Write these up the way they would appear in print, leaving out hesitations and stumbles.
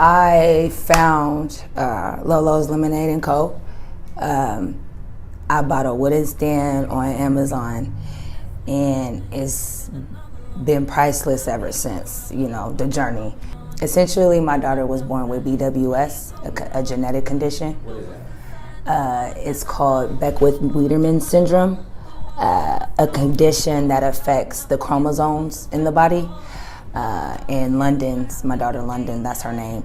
I found LoLo's Lemonade and Co. I bought a wooden stand on Amazon, and it's been priceless ever since, the journey. Essentially, my daughter was born with BWS, a genetic condition. What is that? It's called Beckwith-Wiedemann syndrome, a condition that affects the chromosomes in the body. And my daughter London, that's her name,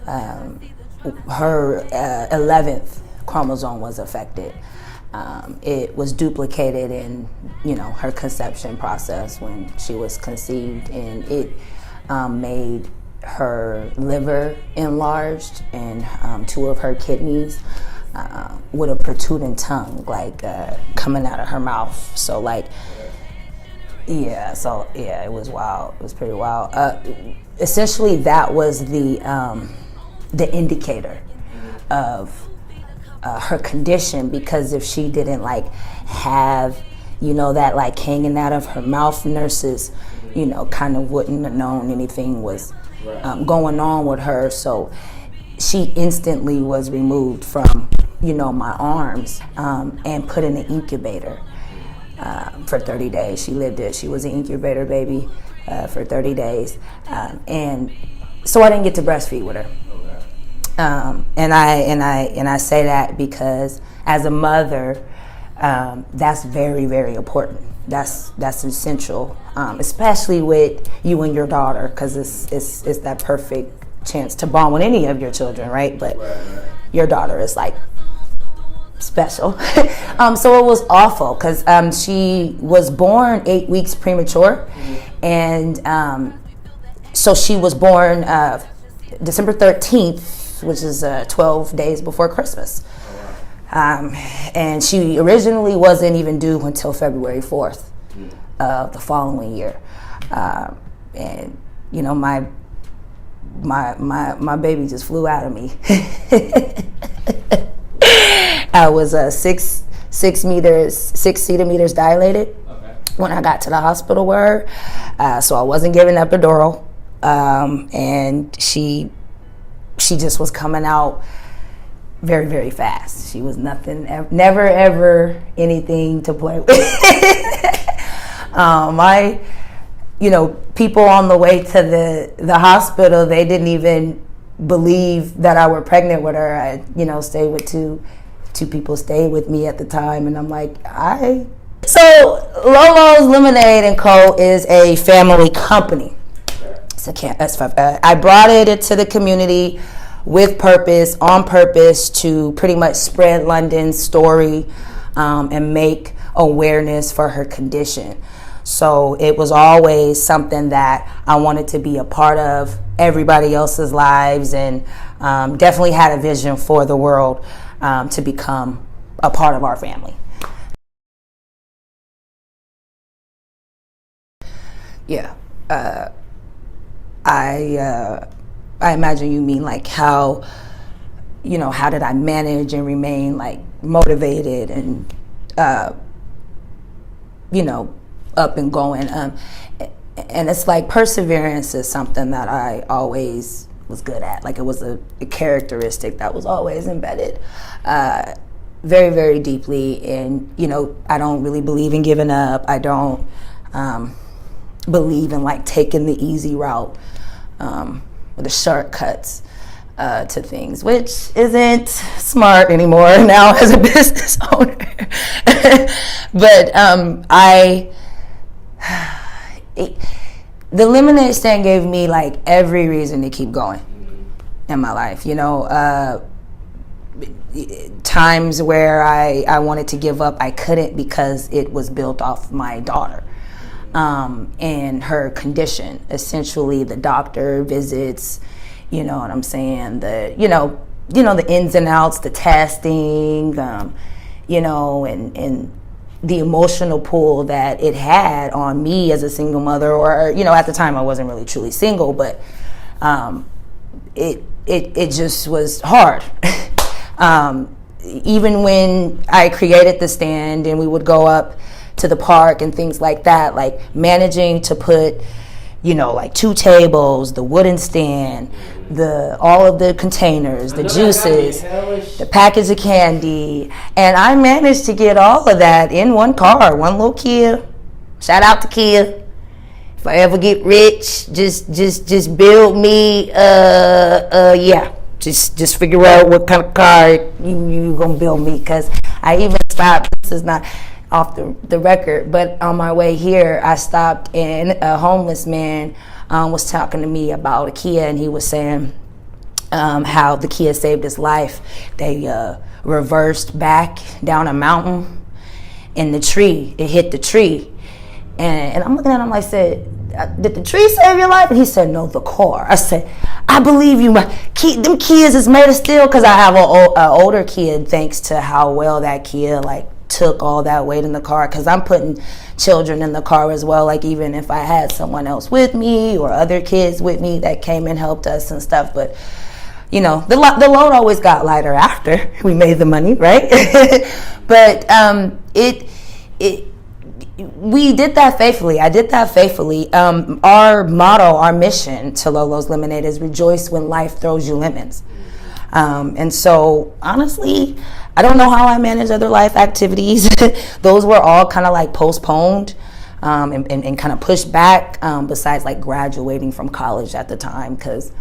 her 11th chromosome was affected. It was duplicated in, her conception process when she was conceived, and it made her liver enlarged and 2 of her kidneys with a protruding tongue, coming out of her mouth. So it was wild. It was pretty wild. Essentially, that was the indicator of her condition, because if she didn't have that hanging out of her mouth, nurses kind of wouldn't have known anything was going on with her. So she instantly was removed from my arms and put in an incubator for 30 days. She lived it. She was an incubator baby for 30 days, and so I didn't get to breastfeed with her. And I say that because as a mother, that's very, very important. That's essential, especially with you and your daughter, because it's that perfect chance to bond with any of your children, right? But your daughter is special. So it was awful because she was born 8 weeks premature, and so she was born December 13th, which is 12 days before Christmas. And she originally wasn't even due until February 4th of the following year. And my baby just flew out of me. I was 6 centimeters dilated when I got to the hospital with her. So I wasn't giving epidural, and she just was coming out very, very fast. She was never ever anything to play with. People on the way to the hospital, they didn't even believe that I were pregnant with her. I, stayed with two people stayed with me at the time, and I'm like, So LoLo's Lemonade and Co. is a family company. I brought it into the community with purpose, on purpose, to pretty much spread London's story and make awareness for her condition. So it was always something that I wanted to be a part of everybody else's lives, and definitely had a vision for the world to become a part of our family. Yeah. I imagine you mean how did I manage and remain motivated and up and going. And it's perseverance is something that I always was good at. It was a characteristic that was always embedded very, very deeply. And, I don't really believe in giving up. I don't believe in taking the easy route, or the shortcuts to things, which isn't smart anymore now as a business owner. But the lemonade stand gave me every reason to keep going in my life. Times where I wanted to give up, I couldn't, because it was built off my daughter and her condition. Essentially, the doctor visits, you know what I'm saying, the ins and outs, the testing, and the emotional pull that it had on me as a single mother, or at the time I wasn't really truly single, but it just was hard. Even when I created the stand and we would go up to the park and things like that, managing to put like 2 tables, the wooden stand, all of the containers, the juices, the package of candy. And I managed to get all of that in one car, one little Kia. Shout out to Kia. If I ever get rich, just build me, just figure out what kind of car you gonna build me. Because I even stopped, this is not off the record, but on my way here, I stopped and a homeless man was talking to me about a Kia, and he was saying how the Kia saved his life. They reversed back down a mountain, and it hit the tree. And I'm looking at him, I said, did the tree save your life? And he said, no, the car. I said, I believe you. Them Kias is made of steel, because I have an older kid, thanks to how well that Kia took all that weight in the car, because I'm putting children in the car as well, even if I had someone else with me or other kids with me that came and helped us and stuff. But the load always got lighter after we made the money, right? But we did that faithfully. I did that faithfully. Our motto, our mission to LoLo's Lemonade is rejoice when life throws you lemons. And so honestly, I don't know how I manage other life activities. Those were all kind of postponed and kind of pushed back, besides graduating from college at the time, because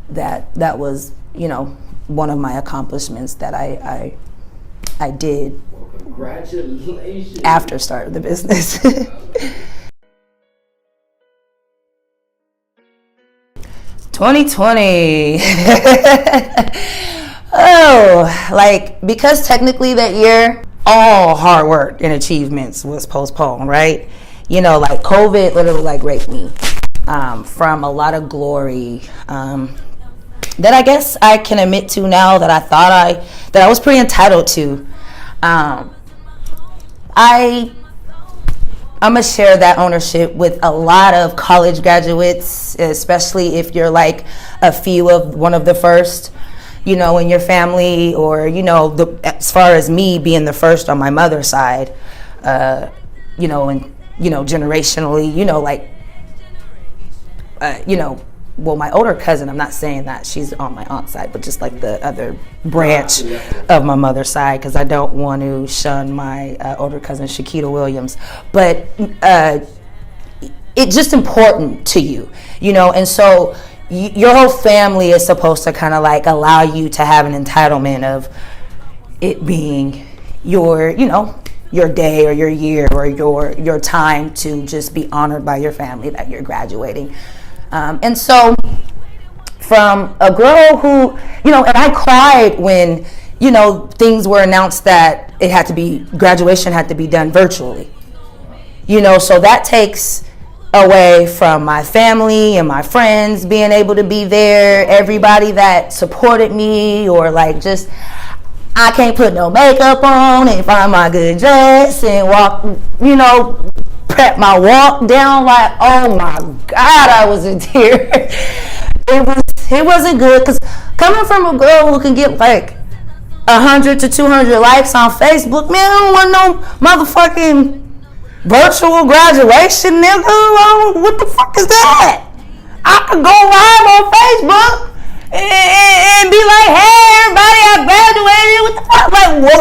that was one of my accomplishments that I did. Well, congratulations. After starting the business. 2020. Because technically that year, all hard work and achievements was postponed, right? COVID literally raped me from a lot of glory that I guess I can admit to now that I thought that I was pretty entitled to. I'm gonna share that ownership with a lot of college graduates, especially if you're one of the first, in your family, or as far as me being the first on my mother's side, and generationally, my older cousin, I'm not saying that she's on my aunt's side, but just the other branch of my mother's side, because I don't want to shun my older cousin, Shakita Williams. But it's just important to you, and so your whole family is supposed to kind of allow you to have an entitlement of it being your day or your year or your time to just be honored by your family that you're graduating. And so from a girl who, and I cried when, things were announced that graduation had to be done virtually, so that takes away from my family and my friends being able to be there, everybody that supported me, or just, I can't put no makeup on and find my good dress and walk, prep my walk down, oh my God, I was in tears. It wasn't good, because coming from a girl who can get 100 to 200 likes on Facebook, man, I don't want no motherfucking virtual graduation, nigga. What the fuck is that? I could go live on Facebook and be like, hey, everybody, I graduated. What the fuck? Whoa.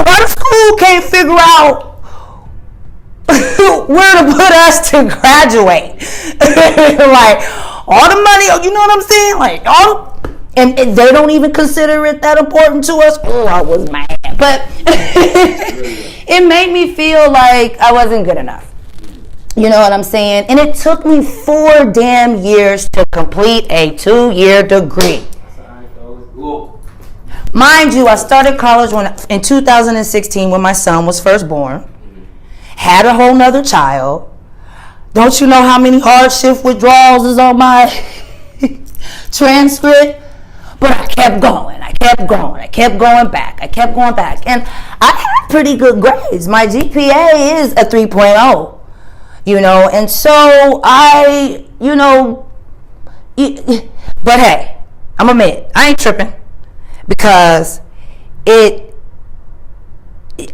Why the school can't figure out where to put us to graduate? All the money, you know what I'm saying? And they don't even consider it that important to us. Oh, I was mad. But it made me feel like I wasn't good enough. You know what I'm saying? And it took me 4 damn years to complete a 2-year degree. Mind you, I started college in 2016 when my son was first born. Had a whole nother child. Don't you know how many hardship withdrawals is on my transcript? But I kept going. I kept going back. And I had pretty good grades. My GPA is a 3.0. And so but hey, I'm admit, I ain't tripping, because it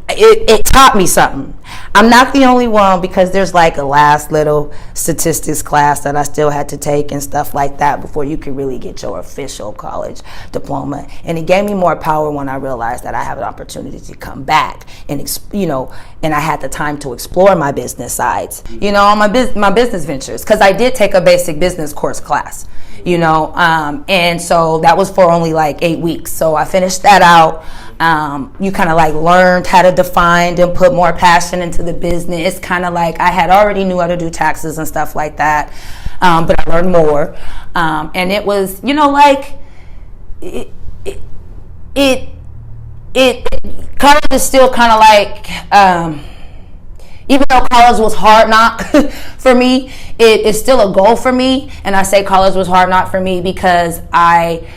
it taught me something. I'm not the only one, because there's like a last little statistics class that I still had to take and stuff like that before you could really get your official college diploma. And it gave me more power when I realized that I have an opportunity to come back and, and I had the time to explore my business sides, my business ventures, because I did take a basic business course class, and so that was for only like 8 weeks. So I finished that out. You kind of like learned how to define and put more passion into the business. Kind of like I had already knew how to do taxes and stuff like that, but I learned more, and it was college is still kind of like, even though college was hard knock for me, it is still a goal for me. And I say college was hard knock for me because I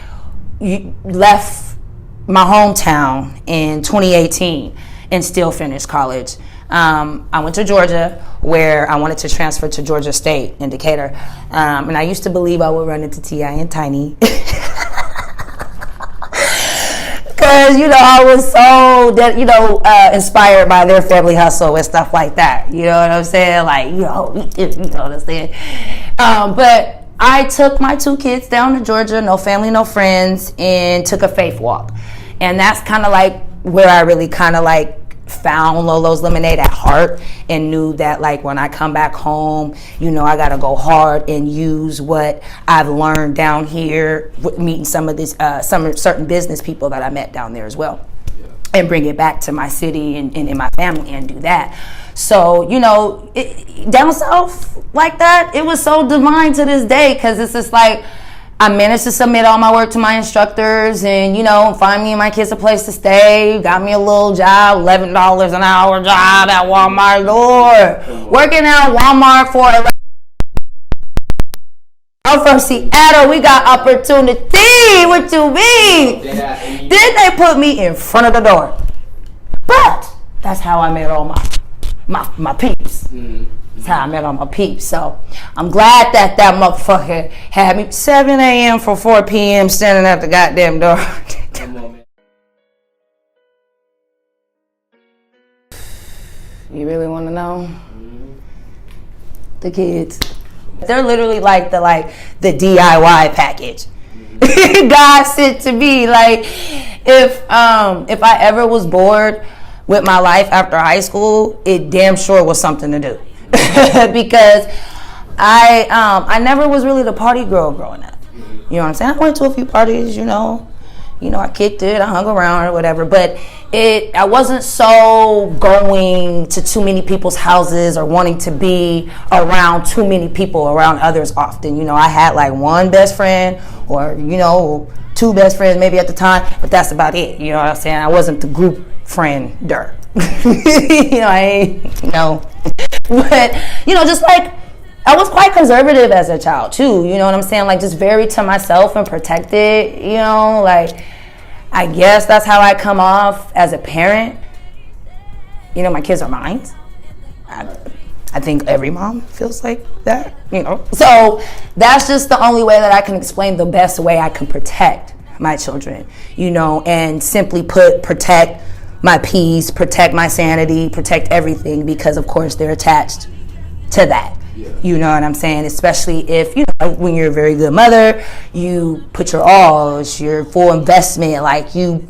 left my hometown in 2018 and still finished college. I went to Georgia, where I wanted to transfer to Georgia State in Decatur. And I used to believe I would run into T.I. and Tiny. Because, I was so, inspired by their family hustle and stuff like that. You know what I'm saying? Like, you know what I'm saying? But I took my 2 kids down to Georgia, no family, no friends, and took a faith walk. And that's kind of like where I really kind of like found LoLo's Lemonade at heart, and knew that like when I come back home, I gotta go hard and use what I've learned down here, meeting some of these some certain business people that I met down there as well, and bring it back to my city and in my family and do that. So down south like that, it was so divine to this day, because it's just like I managed to submit all my work to my instructors and, find me and my kids a place to stay. Got me a little job, $11 an hour job at Walmart. Lord, working at Walmart for I'm from Seattle. We got opportunity. What you mean? Then they put me in front of the door. But that's how I met all my peeps. That's how I met all my peeps. So I'm glad that motherfucker had me 7 a.m. for 4 p.m. standing at the goddamn door. You really want to know? The kids. They're literally like the DIY package. God sent to me. Like if I ever was bored with my life after high school, it damn sure was something to do. Because I never was really the party girl growing up. You know what I'm saying? I went to a few parties, I kicked it, I hung around or whatever, but I wasn't so going to too many people's houses or wanting to be around too many people around others often. I had like one best friend or, 2 best friends maybe at the time, but that's about it. You know what I'm saying? I wasn't the group friender. But, just like, I was quite conservative as a child too, you know what I'm saying? Like just very to myself and protected, like I guess that's how I come off as a parent. My kids are mine. I think every mom feels like that, So that's just the only way that I can explain the best way I can protect my children, and simply protect my peace, protect my sanity, protect everything, because of course they're attached to that. You know what I'm saying? Especially if, when you're a very good mother, you put your all, it's your full investment, like you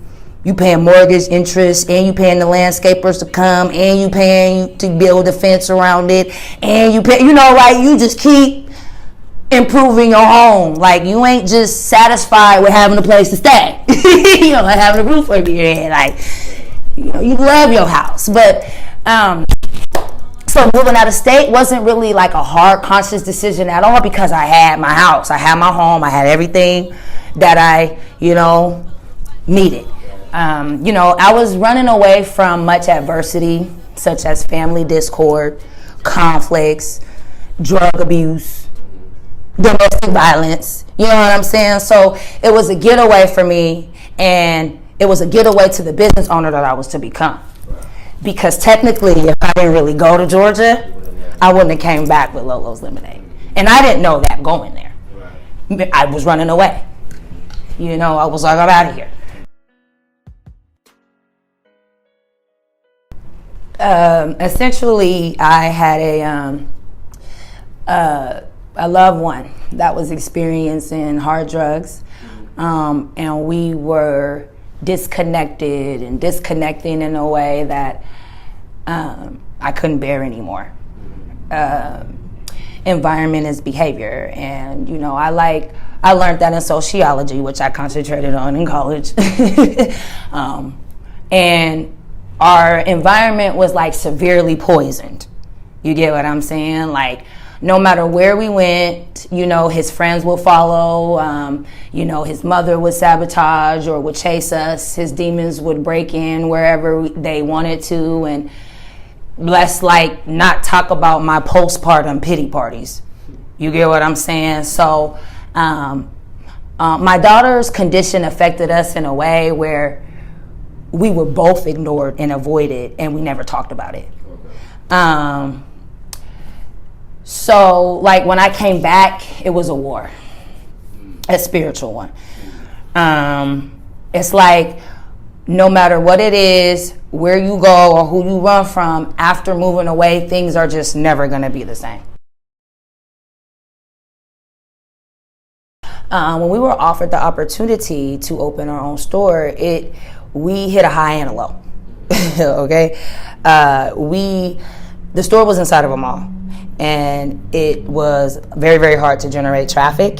paying mortgage interest, and you paying the landscapers to come, and you paying to build a fence around it, and you pay, you just keep improving your home. Like you ain't just satisfied with having a place to stay, having a roof over your head. Like, you love your house, but so moving out of state wasn't really like a hard, conscious decision at all, because I had my house, I had my home, I had everything that I, needed. I was running away from much adversity, such as family discord, conflicts, drug abuse, domestic violence. You know what I'm saying? So it was a getaway for me, and it was a getaway to the business owner that I was to become. Because technically, if I didn't really go to Georgia, I wouldn't have came back with LoLo's Lemonade. And I didn't know that going there. I was running away. I was like, I'm out of here. Essentially, I had a loved one that was experiencing hard drugs, and we were disconnecting in a way that I couldn't bear anymore. Environment is behavior, and I learned that in sociology, which I concentrated on in college. And our environment was like severely poisoned. You get what I'm saying? Like, no matter where we went, his friends would follow, his mother would sabotage or would chase us. His demons would break in wherever they wanted to. And let's not talk about my postpartum pity parties. You get what I'm saying? So my daughter's condition affected us in a way where we were both ignored and avoided, and we never talked about it. So when I came back, it was a war, a spiritual one. It's like, no matter what it is, where you go or who you run from, after moving away, things are just never going to be the same. When we were offered the opportunity to open our own store, we hit a high and a low. Okay, the store was inside of a mall, and it was very, very hard to generate traffic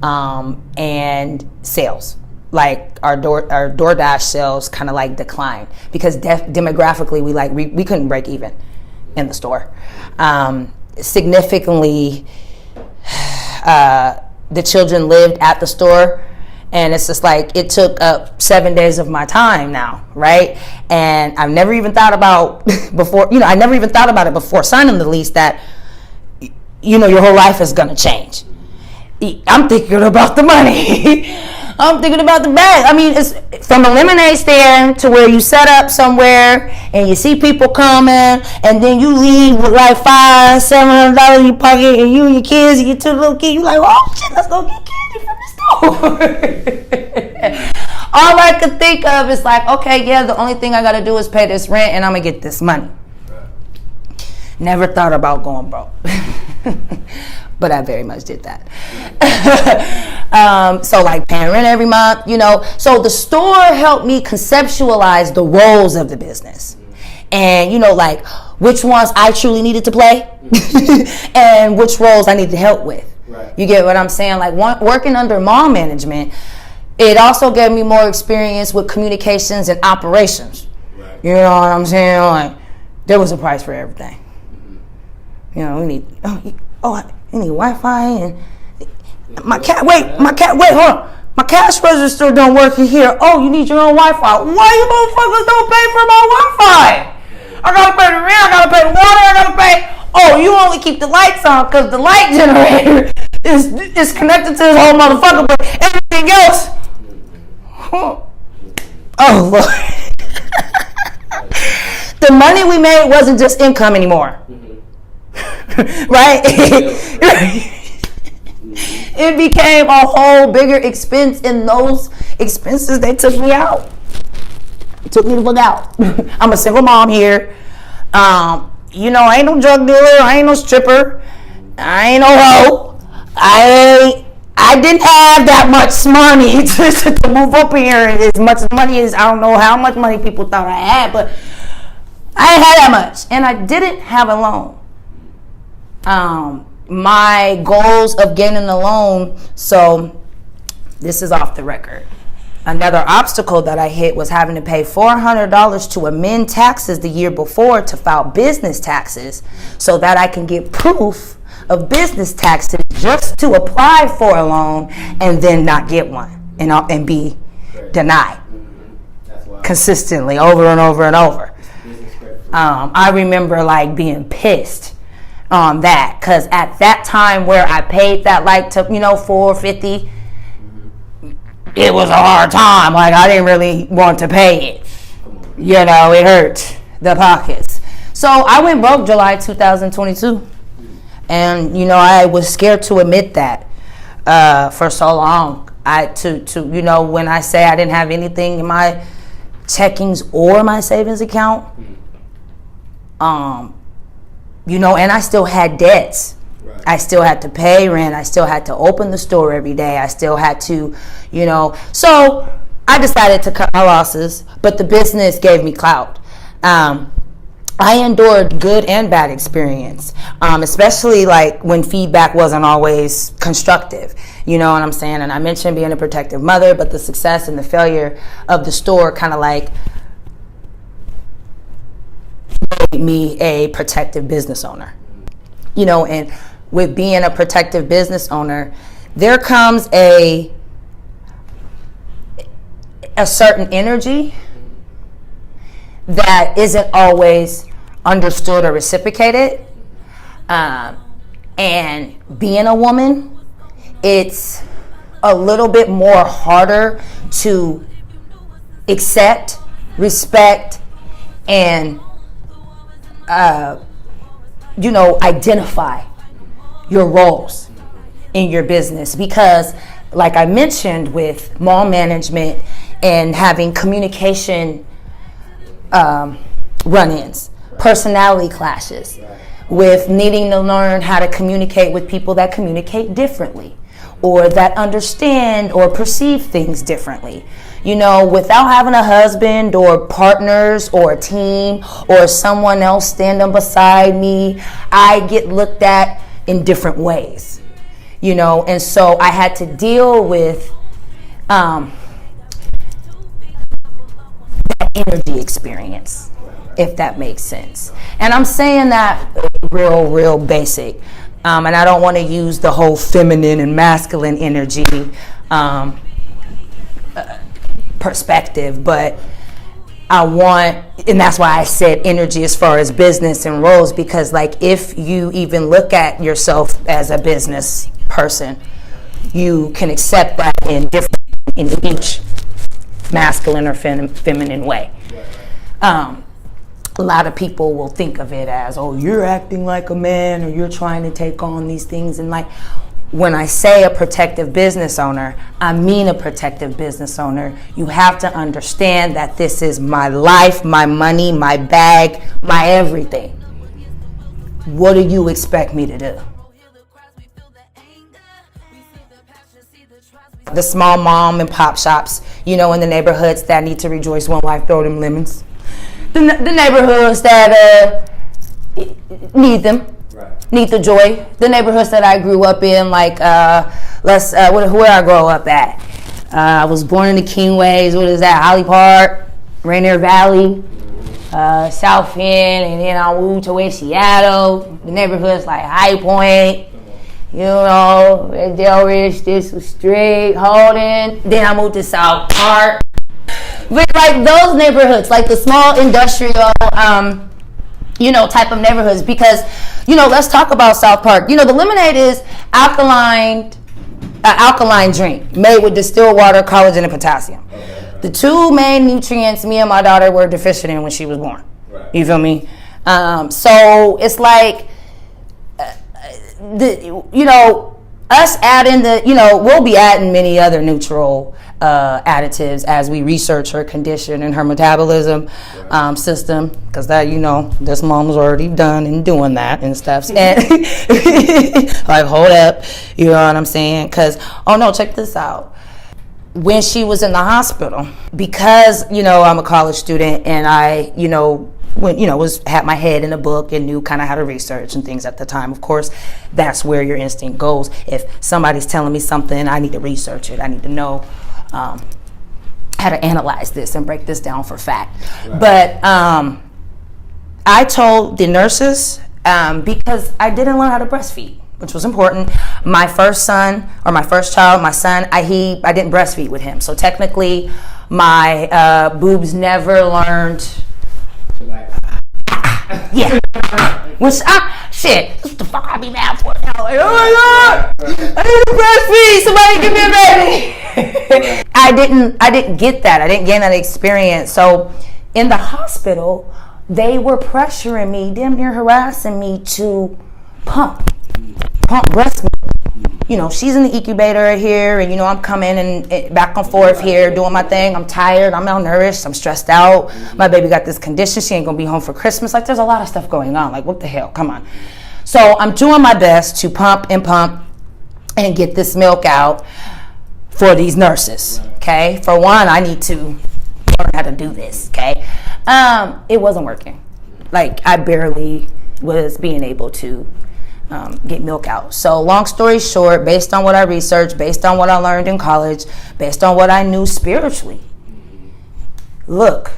and sales. Like our DoorDash sales kind of declined because demographically we couldn't break even in the store. Significantly, the children lived at the store, and it's just it took up 7 days of my time now, right? And I've never even thought about before, I never even thought about it before signing the lease that, your whole life is gonna change. I'm thinking about the money. I'm thinking about the bag. I mean, it's from a lemonade stand to where you set up somewhere and you see people coming, and then you leave with $500-$700 in your pocket, and you and your kids and your two little kids, you oh shit, let's go get candy from the store. All I could think of is okay, yeah, the only thing I gotta do is pay this rent and I'm gonna get this money. Never thought about going broke. But I very much did that. So paying rent every month, So the store helped me conceptualize the roles of the business. And, which ones I truly needed to play and which roles I needed help with. Right. You get what I'm saying? Working under mall management, it also gave me more experience with communications and operations. Right. You know what I'm saying? There was a price for everything. Mm-hmm. We need... I need Wi-Fi and my cash register don't work in here. Oh, you need your own Wi-Fi. Why you motherfuckers don't pay for my Wi-Fi? I gotta pay the rent, I gotta pay the water, I gotta pay. Oh, you only keep the lights on because the light generator is connected to this whole motherfucker, but everything else. Oh Lord. The money we made wasn't just income anymore. Right? It became a whole bigger expense, and those expenses, they took me out. It took me the fuck out. I'm a single mom here. I ain't no drug dealer. I ain't no stripper. I ain't no hoe. I didn't have that much money to move up here. As much money as, I don't know how much money people thought I had, but I didn't have that much. And I didn't have a loan. My goals of getting a loan, so this is off the record. Another obstacle that I hit was having to pay $400 to amend taxes the year before to file business taxes so that I can get proof of business taxes just to apply for a loan and then not get one and be denied consistently over and over and over. I remember being pissed on that, because at that time where I paid that $450, it was a hard time. I didn't really want to pay it. It hurt the pockets. So I went broke July 2022, and I was scared to admit that for so long. When I say I didn't have anything in my checkings or my savings account, And I still had debts. Right. I still had to pay rent. I still had to open the store every day. I still had to, So I decided to cut my losses, but the business gave me clout. I endured good and bad experience, especially like when feedback wasn't always constructive. You know what I'm saying? And I mentioned being a protective mother, but the success and the failure of the store kind of like made me a protective business owner. And with being a protective business owner, there comes a certain energy that isn't always understood or reciprocated. And being a woman, it's a little bit more harder to accept, respect, and identify your roles in your business, because like I mentioned with mall management and having communication run-ins, personality clashes, with needing to learn how to communicate with people that communicate differently or that understand or perceive things differently. Without having a husband or partners or a team or someone else standing beside me, I get looked at in different ways, and so I had to deal with that energy experience, if that makes sense. And I'm saying that real basic. And I don't want to use the whole feminine and masculine energy perspective, but and that's why I said energy as far as business and roles, because like if you even look at yourself as a business person, you can accept that in each masculine or feminine way. A lot of people will think of it as, oh, you're acting like a man, or you're trying to take on these things. And like, when I say a protective business owner, I mean a protective business owner. You have to understand that this is my life, my money, my bag, my everything. What do you expect me to do? The small mom and pop shops, in the neighborhoods that need to rejoice when life throw them lemons. The neighborhoods that need them. Right. Need the joy. The neighborhoods that I grew up in, like where I grow up at. I was born in the Kingways. What is that? Holly Park, Rainier Valley, South End, and then I moved to West Seattle. The neighborhoods like High Point, Del Ridge, this was Street, Holden. Then I moved to South Park. But like those neighborhoods, like the small industrial, type of neighborhoods, because, let's talk about South Park. The lemonade is alkaline drink made with distilled water, collagen, and potassium. Okay. The two main nutrients me and my daughter were deficient in when she was born. Right. You feel me? So it's like, us adding we'll be adding many other neutral additives as we research her condition and her metabolism system, because that this mom's already done and doing that and stuff. And like, hold up, you know what I'm saying? Because check this out. When she was in the hospital, because I'm a college student and I had my head in a book and knew kind of how to research and things at the time. Of course, that's where your instinct goes. If somebody's telling me something, I need to research it. I need to know how to analyze this and break this down for fact. Right. But I told the nurses, because I didn't learn how to breastfeed, which was important. My first child, my son, I didn't breastfeed with him. So technically, my boobs never learned. Yeah. Which shit. What the fuck I be mad for now? Like, oh my god, I need to breastfeed. Somebody give me a baby. I didn't get that. I didn't gain that experience. So in the hospital, they were pressuring me, damn near harassing me to pump breast milk You know, she's in the incubator here, and, you know, I'm coming and back and forth here, doing my thing. I'm tired. I'm malnourished. I'm stressed out. My baby got this condition. She ain't going to be home for Christmas. Like, there's a lot of stuff going on. Like, what the hell? Come on. So I'm doing my best to pump and get this milk out for these nurses, okay? For one, I need to learn how to do this, okay? It wasn't working. Like, I barely was being able to get milk out. So long story short, based on what I researched, based on what I learned in college, based on what I knew spiritually, look,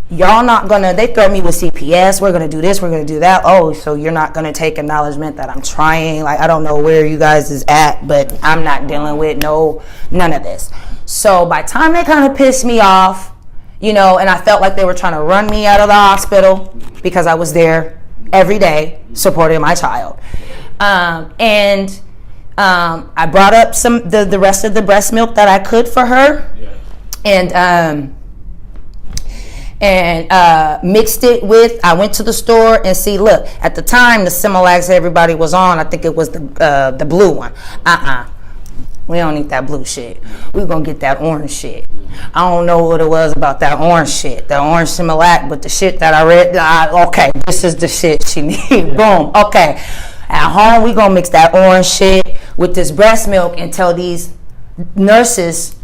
y'all not gonna, they threaten me with CPS, we're gonna do this, we're gonna do that. Oh, so you're not gonna take acknowledgement that I'm trying. Like, I don't know where you guys is at, but I'm not dealing with none of this. So by the time they kind of pissed me off, you know, and I felt like they were trying to run me out of the hospital because I was there every day supporting my child. I brought up the rest of the breast milk that I could for her, and mixed it with, I went to the store and see, look, at the time the Similac everybody was on, I think it was the blue one. We don't need that blue shit. We're gonna get that orange shit. I don't know what it was about that orange shit, the orange Similac, but the shit that I read, okay, this is the shit she need. Boom. Okay. At home, we gonna mix that orange shit with this breast milk and tell these nurses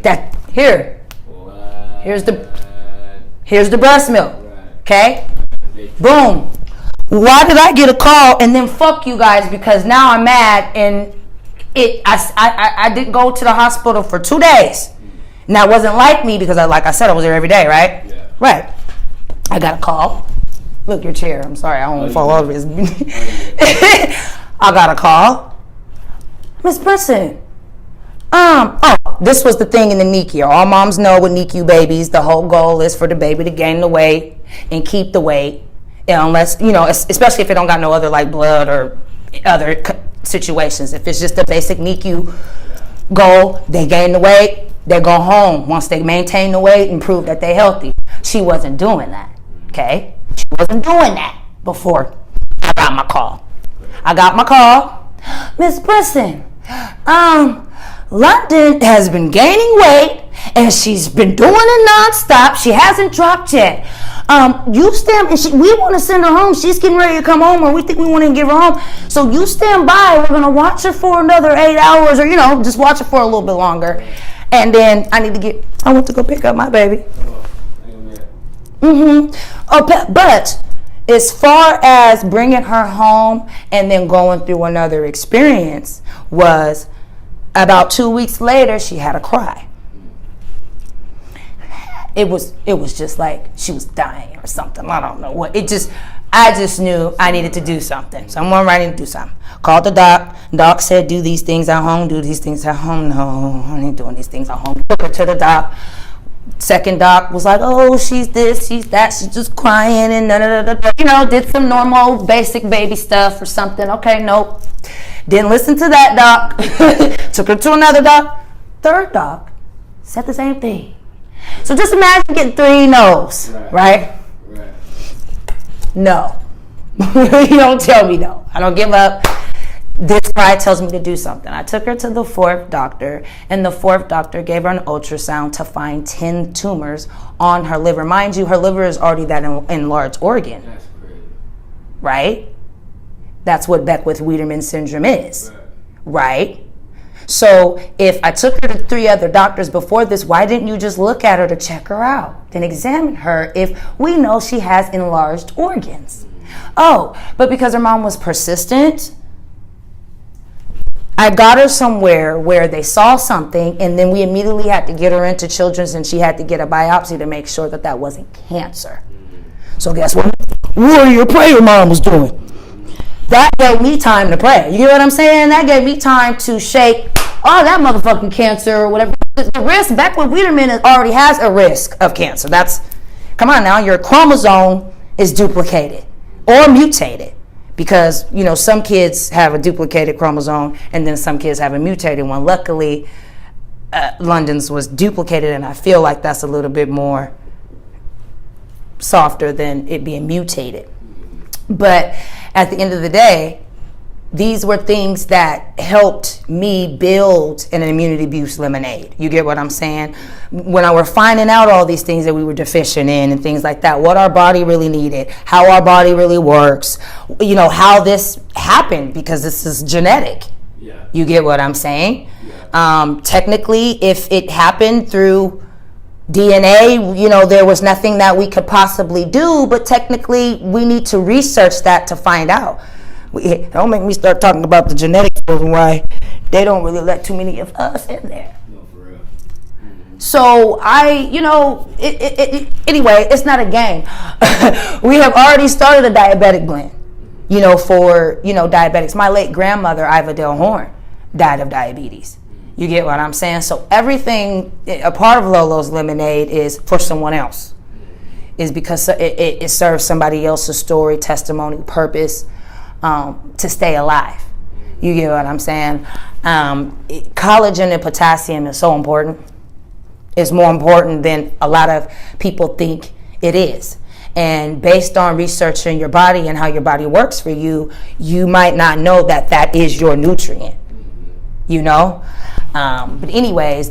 that here's the breast milk. Okay? Boom. Why did I get a call and then fuck you guys because now I'm mad and I didn't go to the hospital for 2 days. And that wasn't like me because like I said, I was there every day, right? Yeah. Right. I got a call. Look, your chair. I'm sorry, I don't want to fall over. I got a call. Miss Person. This was the thing in the NICU. All moms know with NICU babies, the whole goal is for the baby to gain the weight and keep the weight, unless, you know, especially if it don't got no other like blood or other situations. If it's just a basic NICU goal, they gain the weight, they go home once they maintain the weight and prove that they're healthy. She wasn't doing that, okay? She wasn't doing that before I got my call. Miss Brisson, London has been gaining weight and she's been doing it nonstop. She hasn't dropped yet. You stand, and we want to send her home. She's getting ready to come home, or we think we want to give her home. So you stand by. We're going to watch her for another 8 hours, or, you know, just watch her for a little bit longer. And then I went to go pick up my baby. But as far as bringing her home and then going through another experience was about 2 weeks later, she had a cry. It was just like she was dying or something. I don't know what. I just knew I needed to do something. Someone needed to do something. Called the doc. Doc said, do these things at home, do these things at home. No, I ain't doing these things at home. Took her to the doc. Second doc was like, oh, she's this, she's that, she's just crying and you know, did some normal basic baby stuff or something. Okay, nope. Didn't listen to that doc. Took her to another doc. Third doc said the same thing. So just imagine getting 3 no's, right? No. You don't tell me no. I don't give up. This pride tells me to do something. I took her to the 4th doctor, and the 4th doctor gave her an ultrasound to find 10 tumors on her liver. Mind you, her liver is already that enlarged organ. That's crazy. Right? That's what Beckwith-Wiedemann syndrome is. Right? So if I took her to 3 other doctors before this, why didn't you just look at her to check her out? Then examine her if we know she has enlarged organs. Oh, but because her mom was persistent, I got her somewhere where they saw something, and then we immediately had to get her into Children's, and she had to get a biopsy to make sure that wasn't cancer. So guess what? Warrior prayer mom was doing. That gave me time to pray. You get what I'm saying? That gave me time to shake all that motherfucking cancer or whatever. The risk, Beckwith-Wiedemann already has a risk of cancer. Come on now, your chromosome is duplicated or mutated. Because, you know, some kids have a duplicated chromosome and then some kids have a mutated one. Luckily, London's was duplicated, and I feel like that's a little bit more softer than it being mutated. But at the end of the day, these were things that helped me build an immunity boost lemonade. You get what I'm saying? When I were finding out all these things that we were deficient in and things like that, what our body really needed, how our body really works, how this happened, because this is genetic. Yeah. You get what I'm saying? Yeah. Technically, if it happened through DNA, there was nothing that we could possibly do, but technically we need to research that to find out. Don't make me start talking about the genetics and why they don't really let too many of us in there. No, for real. So anyway, it's not a game. We have already started a diabetic blend, for, diabetics. My late grandmother, Iva Del Horn, died of diabetes. You get what I'm saying? So everything, a part of LoLo's Lemonade is for someone else. Is because it serves somebody else's story, testimony, purpose, to stay alive. You get what I'm saying? Collagen and potassium is so important. It's more important than a lot of people think it is. And based on researching your body and how your body works for you, you might not know that is your nutrient. But anyways,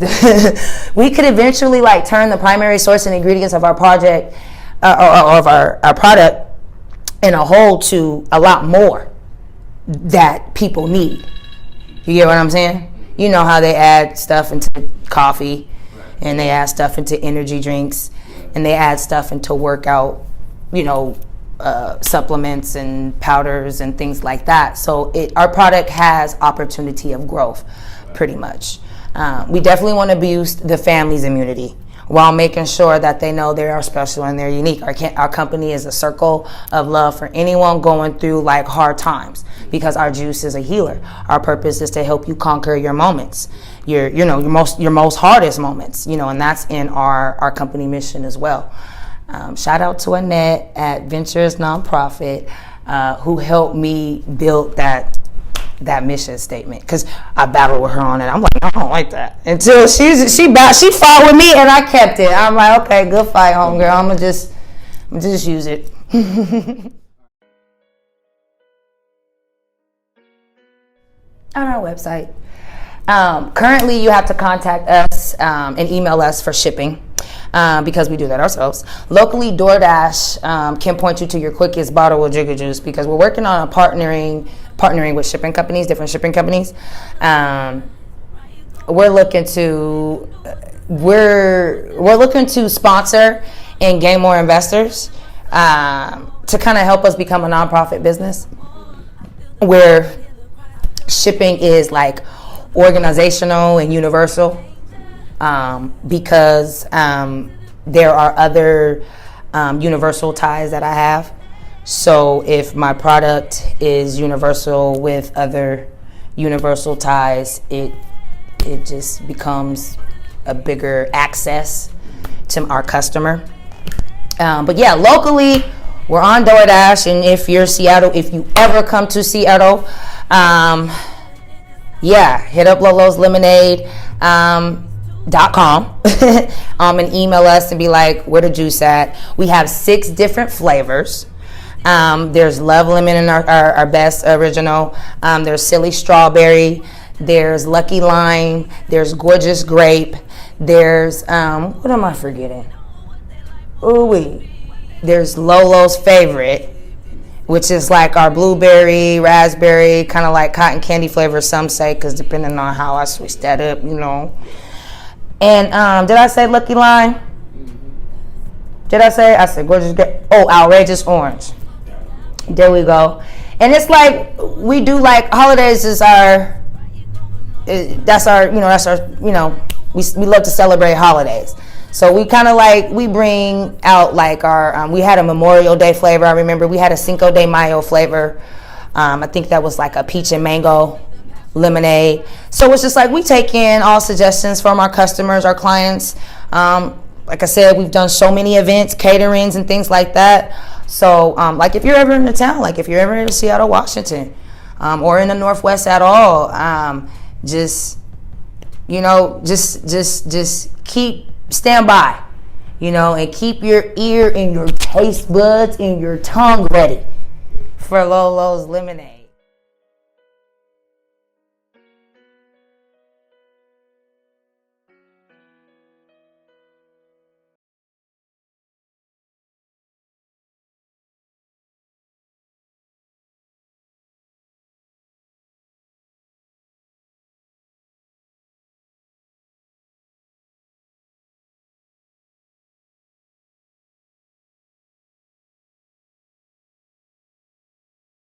we could eventually turn the primary source and ingredients of our project or of our product in a whole to a lot more that people need. You get what I'm saying? You know how they add stuff into coffee, and they add stuff into energy drinks, and they add stuff into workout, supplements and powders and things like that. So our product has opportunity of growth, pretty much. We definitely want to boost the family's immunity while making sure that they know they are special and they're unique. Our company is a circle of love for anyone going through hard times, because our juice is a healer. Our purpose is to help you conquer your moments, your most hardest moments, and that's in our company mission as well. Shout out to Annette at Ventures Nonprofit, who helped me build that mission statement, because I battled with her on it. I'm like, I don't like that, until she fought with me and I kept it. I'm like, okay, good fight, homegirl. I'm gonna just use it. On our website, currently you have to contact us and email us for shipping. Because we do that ourselves. Locally, DoorDash can point you to your quickest bottle of Jigga Juice, because we're working on partnering with shipping companies, different shipping companies. We're looking to sponsor and gain more investors to kind of help us become a nonprofit business where shipping is organizational and universal. Because there are other universal ties that I have. So if my product is universal with other universal ties, it just becomes a bigger access to our customer. But yeah, locally, we're on DoorDash, and if you're Seattle, if you ever come to Seattle, hit up LoLo's Lemonade. .com and email us and be like, where the juice at? We have 6 different flavors. There's Love Lemon in our best original. There's Silly Strawberry. There's Lucky Lime. There's Gorgeous Grape. There's what am I forgetting? There's LoLo's Favorite, which is our blueberry, raspberry, kind of cotton candy flavor, some say, because depending on how I switch that up, And did I say Lucky Lime? Did I said Gorgeous Grape. Oh, Outrageous Orange. There we go. And it's we do holidays is we love to celebrate holidays. So we kind of we bring out our, we had a Memorial Day flavor. I remember we had a Cinco de Mayo flavor. I think that was a peach and mango lemonade. So it's just we take in all suggestions from our customers, our clients. Like I said, we've done so many events, caterings, and things like that. So if you're ever in the town, if you're ever in Seattle, Washington, or in the Northwest at all, just stand by, and keep your ear and your taste buds and your tongue ready for LoLo's Lemonade.